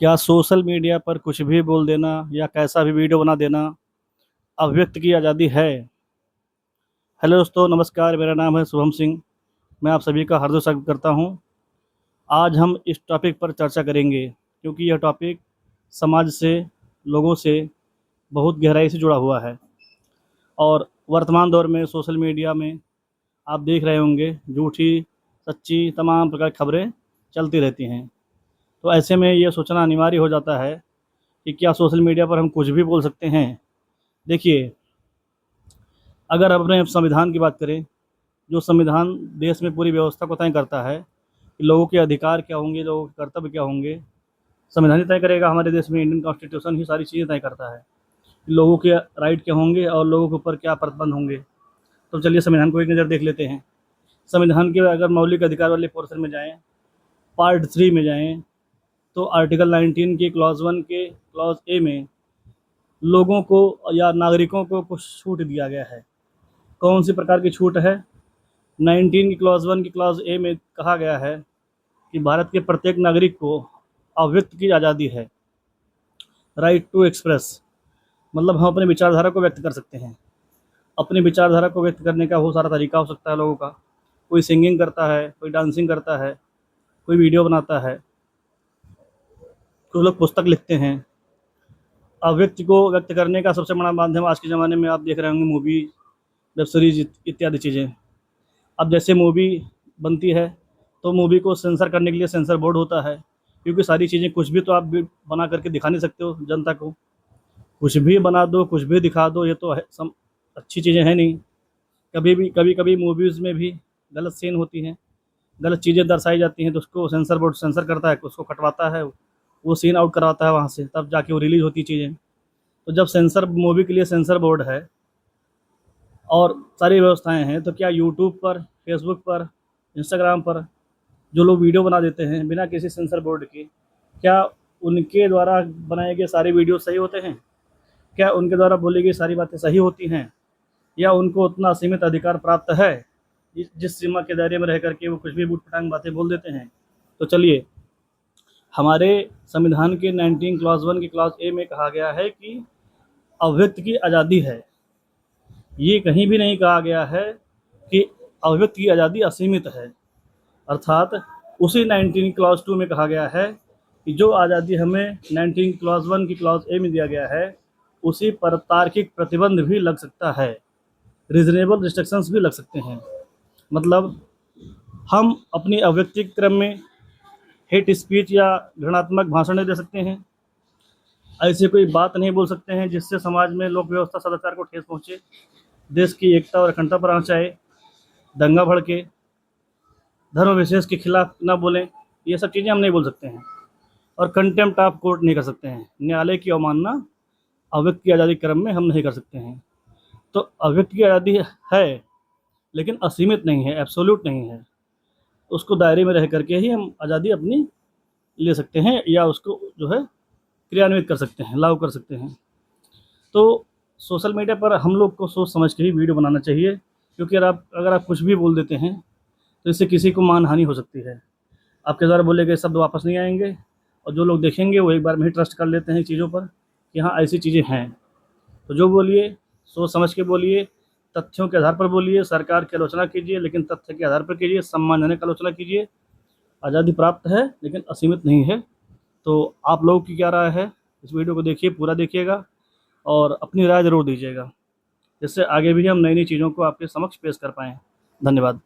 क्या social media पर कुछ भी बोल देना या कैसा भी वीडियो बना देना अभिव्यक्ति की आज़ादी है? हेलो दोस्तों, नमस्कार। मेरा नाम है शुभम सिंह। मैं आप सभी का हार्दिक स्वागत करता हूं। आज हम इस टॉपिक पर चर्चा करेंगे क्योंकि यह टॉपिक समाज से, लोगों से बहुत गहराई से जुड़ा हुआ है। और वर्तमान दौर में सोशल मीडिया में आप देख रहे होंगे झूठी, सच्ची तमाम प्रकार की खबरें चलती रहती हैं। तो ऐसे में ये सोचना अनिवार्य हो जाता है कि क्या सोशल मीडिया पर हम कुछ भी बोल सकते हैं। देखिए, अगर अपने संविधान की बात करें, जो संविधान देश में पूरी व्यवस्था को तय करता है कि लोगों के अधिकार क्या होंगे, लोगों के कर्तव्य क्या होंगे, संविधान ही तय करेगा। हमारे देश में इंडियन कॉन्स्टिट्यूशन ही सारी चीज़ें तय करता है कि लोगों के राइट क्या होंगे और लोगों के ऊपर क्या प्रतिबंध होंगे। तो चलिए संविधान को एक नज़र देख लेते हैं। संविधान के अगर मौलिक अधिकार वाले पोर्शन में जाएँ, पार्ट 3 में जाएँ, तो आर्टिकल 19 के क्लॉज 1 के क्लॉज ए में लोगों को या नागरिकों को कुछ छूट दिया गया है। कौन सी प्रकार की छूट है? 19 की क्लॉज 1 की क्लॉज ए में कहा गया है कि भारत के प्रत्येक नागरिक को अभिव्यक्ति की आज़ादी है, राइट टू एक्सप्रेस। मतलब हम अपने विचारधारा को व्यक्त कर सकते हैं। अपनी विचारधारा को व्यक्त करने का बहुत सारा तरीका हो सकता है लोगों का। कोई सिंगिंग करता है, कोई डांसिंग करता है, कोई वीडियो बनाता है, कुछ लोग पुस्तक लिखते हैं। अभिव्यक्ति को व्यक्त करने का सबसे बड़ा माध्यम आज के ज़माने में आप देख रहे होंगे मूवी, वेब सीरीज इत्यादि चीज़ें। अब जैसे मूवी बनती है तो मूवी को सेंसर करने के लिए सेंसर बोर्ड होता है, क्योंकि सारी चीज़ें कुछ भी तो आप भी बना करके दिखा नहीं सकते हो जनता को। कुछ भी बना दो, कुछ भी दिखा दो, ये तो है अच्छी चीज़ें हैं नहीं। कभी कभी मूवीज़ में भी गलत सीन होती हैं, गलत चीज़ें दर्शाई जाती हैं, तो उसको सेंसर बोर्ड सेंसर करता है, उसको कटवाता है, वो सीन आउट करवाता है वहाँ से, तब जाके वो रिलीज़ होती चीज़ें। तो जब सेंसर मूवी के लिए सेंसर बोर्ड है और सारी व्यवस्थाएं हैं, तो क्या यूट्यूब पर, फेसबुक पर, इंस्टाग्राम पर जो लोग वीडियो बना देते हैं बिना किसी सेंसर बोर्ड के, क्या उनके द्वारा बनाए गए सारे वीडियो सही होते हैं? क्या उनके द्वारा बोली गई सारी बातें सही होती हैं? या उनको उतना असीमित अधिकार प्राप्त है जिस सीमा के दायरे में रह करके वो कुछ भी बूट पटांग बातें बोल देते हैं? तो चलिए, हमारे संविधान के 19 क्लॉज 1 के क्लॉज ए में कहा गया है कि अभिव्यक्ति की आज़ादी है। ये कहीं भी नहीं कहा गया है कि अभिव्यक्ति की आज़ादी असीमित है। अर्थात उसी 19 क्लॉज 2 में कहा गया है कि जो आज़ादी हमें 19 क्लॉज 1 की क्लॉज ए में दिया गया है, उसी पर तार्किक प्रतिबंध भी लग सकता है, रीजनेबल रिस्ट्रिक्शंस भी लग सकते हैं। मतलब हम अपनी अभिव्यक्ति के क्रम में हेट स्पीच या घृणात्मक भाषण नहीं दे सकते हैं, ऐसी कोई बात नहीं बोल सकते हैं जिससे समाज में लोक व्यवस्था सदाचार को ठेस पहुँचे, देश की एकता और अखंडता पर आँच आए, दंगा भड़के, धर्म विशेष के खिलाफ ना बोलें। ये सब चीज़ें हम नहीं बोल सकते हैं। और कंटेम्प्ट ऑफ कोर्ट नहीं कर सकते हैं, न्यायालय की अवमानना अभिव्यक्ति की आज़ादी क्रम में हम नहीं कर सकते हैं। तो अभिव्यक्ति की आज़ादी है, लेकिन असीमित नहीं है, एब्सोल्यूट नहीं है। उसको दायरे में रह करके ही हम आज़ादी अपनी ले सकते हैं या उसको जो है क्रियान्वित कर सकते हैं, लागू कर सकते हैं। तो सोशल मीडिया पर हम लोग को सोच समझ के ही वीडियो बनाना चाहिए, क्योंकि अगर आप कुछ भी बोल देते हैं तो इससे किसी को मानहानि हो सकती है। आपके द्वारा बोले गए शब्द वापस नहीं आएंगे, और जो लोग देखेंगे वो एक बार में ही ट्रस्ट कर लेते हैं चीज़ों पर कि हाँ ऐसी चीज़ें हैं। तो जो बोलिए सोच समझ के बोलिए, तथ्यों के आधार पर बोलिए, सरकार की आलोचना कीजिए लेकिन तथ्य के आधार पर कीजिए, सम्मानजनक आलोचना कीजिए। आज़ादी प्राप्त है लेकिन असीमित नहीं है। तो आप लोगों की क्या राय है? इस वीडियो को देखिए, पूरा देखिएगा और अपनी राय ज़रूर दीजिएगा, जिससे आगे भी हम नई नई चीज़ों को आपके समक्ष पेश कर पाएँ। धन्यवाद।